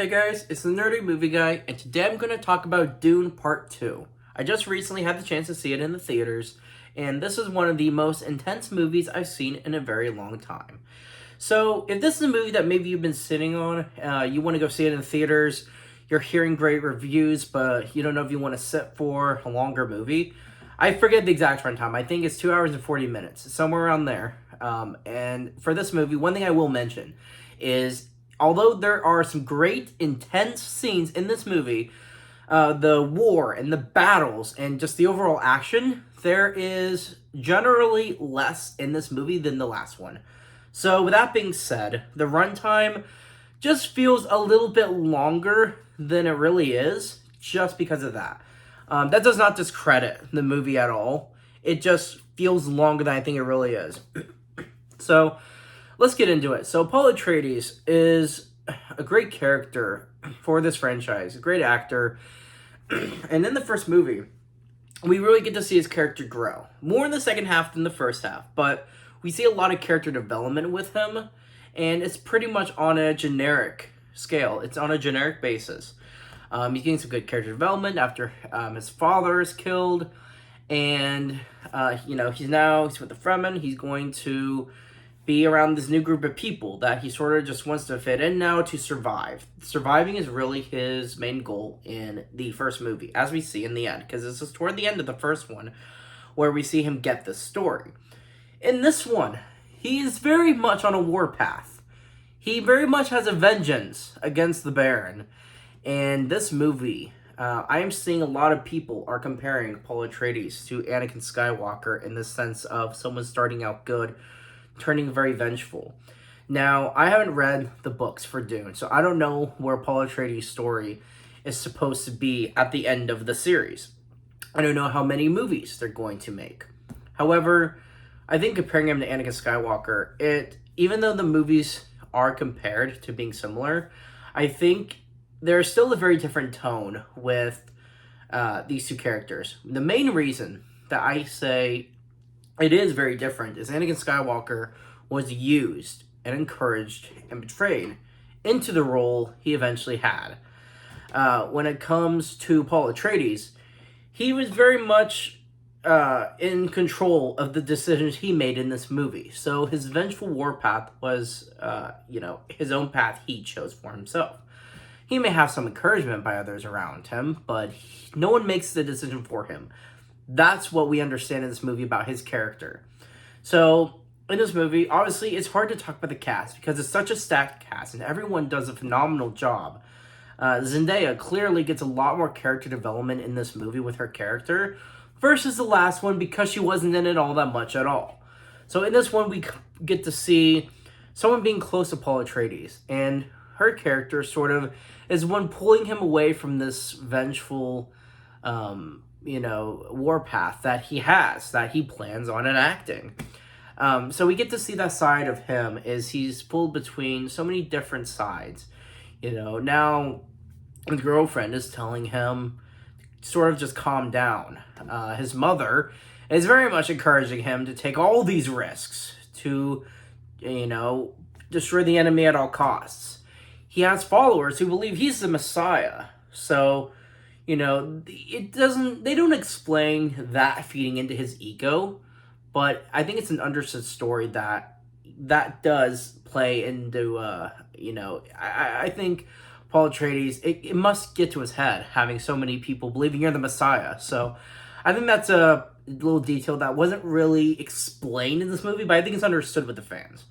Hey guys, it's the Nerdy Movie Guy, and today I'm going to talk about Dune Part 2. I just recently had the chance to see it in the theaters, and this is one of the most intense movies I've seen in a very long time. So, if this is a movie that maybe you've been sitting on, you want to go see it in the theaters, you're hearing great reviews, but you don't know if you want to sit for a longer movie, I forget the exact runtime. I think it's 2 hours and 40 minutes, somewhere around there. And for this movie, one thing I will mention is although there are some great, intense scenes in this movie, the war and the battles and just the overall action, there is generally less in this movie than the last one. So, with that being said, the runtime just feels a little bit longer than it really is, just because of that. That does not discredit the movie at all. It just feels longer than I think it really is. So, let's get into it. So, Paul Atreides is a great character for this franchise, a great actor. And in the first movie, we really get to see his character grow. More in the second half than the first half, but we see a lot of character development with him, and it's pretty much on a generic scale. It's on a generic basis. He's getting some good character development after his father is killed, and he's with the Fremen. He's going to be around this new group of people that he sort of just wants to fit in now to survive. Surviving is really his main goal in the first movie, as we see in the end, because this is toward the end of the first one where we see him get this story. In this one, he is very much on a warpath. He very much has a vengeance against the Baron. And this movie, I am seeing a lot of people are comparing Paul Atreides to Anakin Skywalker in the sense of someone starting out good, turning very vengeful. Now, I haven't read the books for Dune, so I don't know where Paul Atreides' story is supposed to be at the end of the series. I don't know how many movies they're going to make. However, I think comparing him to Anakin Skywalker, even though the movies are compared to being similar, I think there's still a very different tone with these two characters. The main reason that I say it is very different is Anakin Skywalker was used and encouraged and betrayed into the role he eventually had. When it comes to Paul Atreides, he was very much in control of the decisions he made in this movie. So his vengeful warpath was, his own path he chose for himself. He may have some encouragement by others around him, but no one makes the decision for him. That's what we understand in this movie about his character. So, in this movie, obviously, it's hard to talk about the cast because it's such a stacked cast and everyone does a phenomenal job. Zendaya clearly gets a lot more character development in this movie with her character versus the last one because she wasn't in it all that much at all. So, in this one, we get to see someone being close to Paul Atreides, and her character sort of is one pulling him away from this vengeful warpath that he has, that he plans on enacting. So we get to see that side of him as he's pulled between so many different sides. Now his girlfriend is telling him sort of just calm down. His mother is very much encouraging him to take all these risks to, destroy the enemy at all costs. He has followers who believe he's the Messiah. So, they don't explain that feeding into his ego, but I think it's an understood story that does play into, I think Paul Atreides, it must get to his head having so many people believing you're the Messiah. So I think that's a little detail that wasn't really explained in this movie, but I think it's understood with the fans.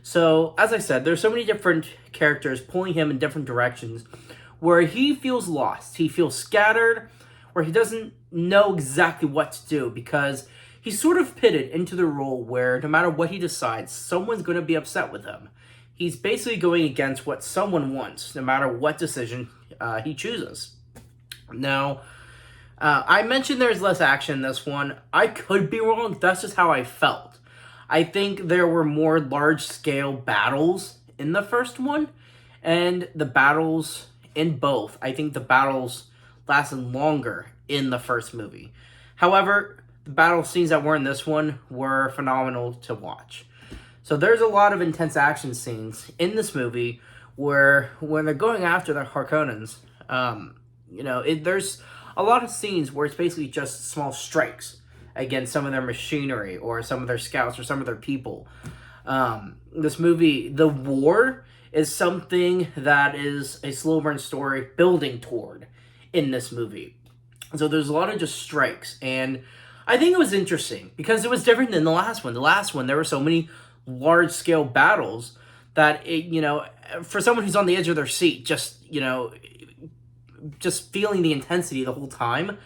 So, as I said, there's so many different characters pulling him in different directions where he feels lost, he feels scattered, where he doesn't know exactly what to do because he's sort of pitted into the role where no matter what he decides, someone's going to be upset with him. He's basically going against what someone wants, no matter what decision he chooses. Now, I mentioned there's less action in this one. I could be wrong. That's just how I felt. I think there were more large-scale battles in the first one, and the battles in both, I think the battles lasted longer in the first movie. However, the battle scenes that were in this one were phenomenal to watch. So there's a lot of intense action scenes in this movie where when they're going after the Harkonnens, there's a lot of scenes where it's basically just small strikes against some of their machinery or some of their scouts or some of their people. This movie, the war, is something that is a slow burn story building toward in this movie. So there's a lot of just strikes, and I think it was interesting because it was different than the last one. The last one, there were so many large scale battles that for someone who's on the edge of their seat, just feeling the intensity the whole time,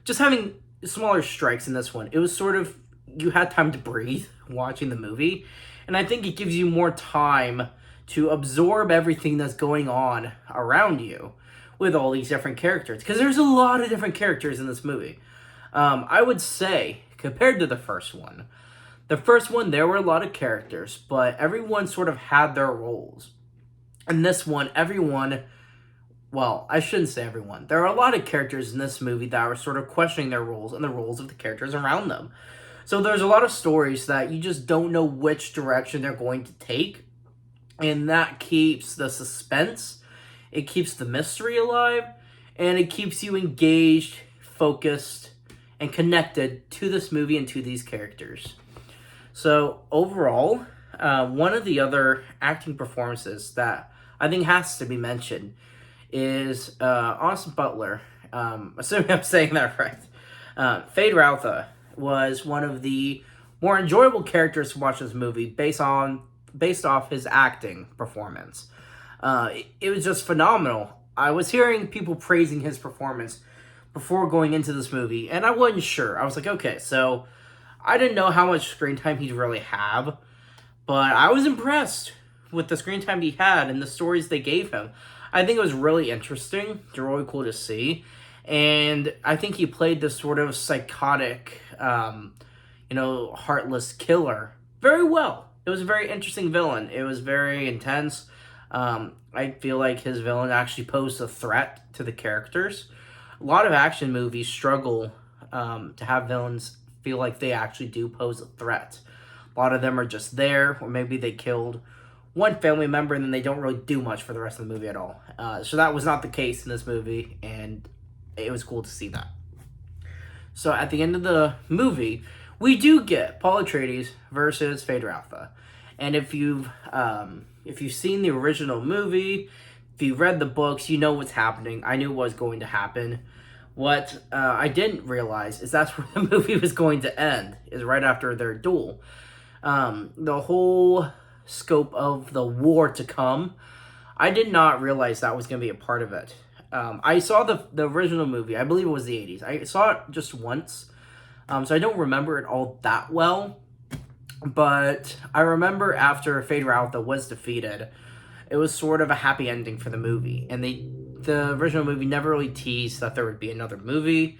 just having smaller strikes in this one, it was sort of, you had time to breathe watching the movie, and I think it gives you more time to absorb everything that's going on around you with all these different characters, because there's a lot of different characters in this movie. I would say, compared to the first one, there were a lot of characters, but everyone sort of had their roles. In this one, well, I shouldn't say everyone. There are a lot of characters in this movie that are sort of questioning their roles and the roles of the characters around them. So there's a lot of stories that you just don't know which direction they're going to take, and that keeps the suspense, it keeps the mystery alive, and it keeps you engaged, focused, and connected to this movie and to these characters. So overall, one of the other acting performances that I think has to be mentioned is Austin Butler. Assuming I'm saying that right. Fade Routha was one of the more enjoyable characters to watch this movie based off his acting performance. It was just phenomenal. I was hearing people praising his performance before going into this movie, and I wasn't sure. I was like, okay, so I didn't know how much screen time he'd really have, but I was impressed with the screen time he had and the stories they gave him. I think it was really interesting. It's really cool to see. And I think he played this sort of psychotic, heartless killer very well. It was a very interesting villain. It was very intense. I feel like his villain actually posed a threat to the characters. A lot of action movies struggle to have villains feel like they actually do pose a threat. A lot of them are just there, or maybe they killed one family member and then they don't really do much for the rest of the movie at all. So that was not the case in this movie, and it was cool to see that. So at the end of the movie, we do get Paul Atreides versus Fade Routha. And if you've seen the original movie, if you've read the books, you know what's happening. I knew what was going to happen. What I didn't realize is that's where the movie was going to end, is right after their duel. The whole scope of the war to come, I did not realize that was going to be a part of it. I saw the original movie, I believe it was the 80s. I saw it just once, so I don't remember it all that well. But I remember after Fade Routha was defeated, it was sort of a happy ending for the movie. And the original movie never really teased that there would be another movie.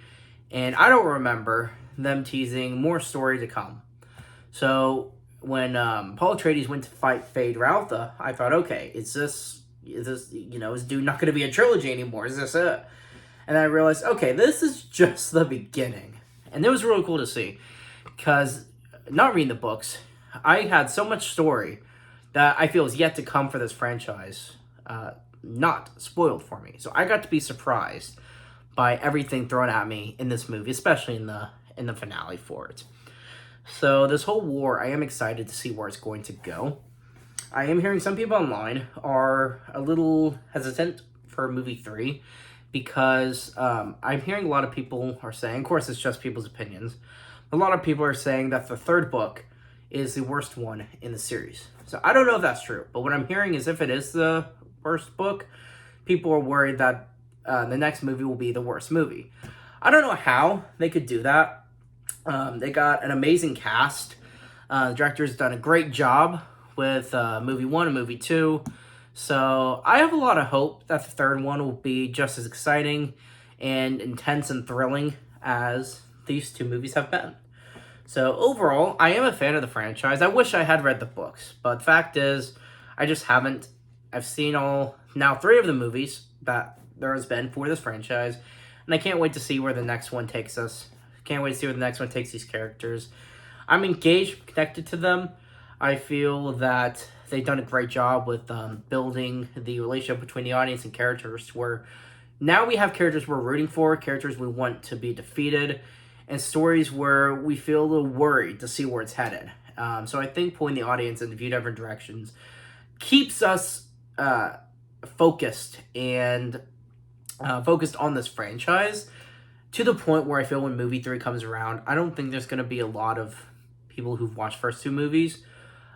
And I don't remember them teasing more story to come. So when Paul Atreides went to fight Fade Routha, I thought, okay, is this is Dune not going to be a trilogy anymore? Is this it? And I realized, okay, this is just the beginning. And it was really cool to see. Because, not reading the books, I had so much story that I feel is yet to come for this franchise, not spoiled for me. So I got to be surprised by everything thrown at me in this movie, especially in the finale for it. So this whole war, I am excited to see where it's going to go. I am hearing some people online are a little hesitant for movie 3 because I'm hearing a lot of people are saying, of course it's just people's opinions, a lot of people are saying that the third book is the worst one in the series. So I don't know if that's true, but what I'm hearing is if it is the worst book, people are worried that the next movie will be the worst movie. I don't know how they could do that. They got an amazing cast. The director's done a great job with movie 1 and movie 2. So I have a lot of hope that the third one will be just as exciting and intense and thrilling as these two movies have been. So overall, I am a fan of the franchise. I wish I had read the books, but the fact is, I just haven't. I've seen now 3 of the movies that there has been for this franchise, and I can't wait to see where the next one takes us. Can't wait to see where the next one takes these characters. I'm engaged, connected to them. I feel that they've done a great job with building the relationship between the audience and characters, where now we have characters we're rooting for, characters we want to be defeated, and stories where we feel a little worried to see where it's headed. So I think pulling the audience in a few different directions keeps us focused and focused on this franchise, to the point where I feel when movie 3 comes around, I don't think there's going to be a lot of people who've watched first 2 movies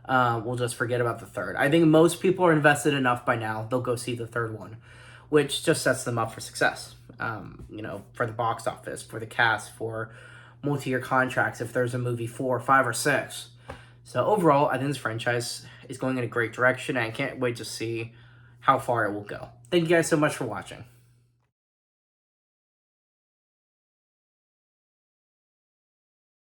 will just forget about the third. I think most people are invested enough by now, they'll go see the third one, which just sets them up for success. For the box office, for the cast, for multi-year contracts, if there's a movie 4, 5, or 6. So overall, I think this franchise is going in a great direction, and I can't wait to see how far it will go. Thank you guys so much for watching.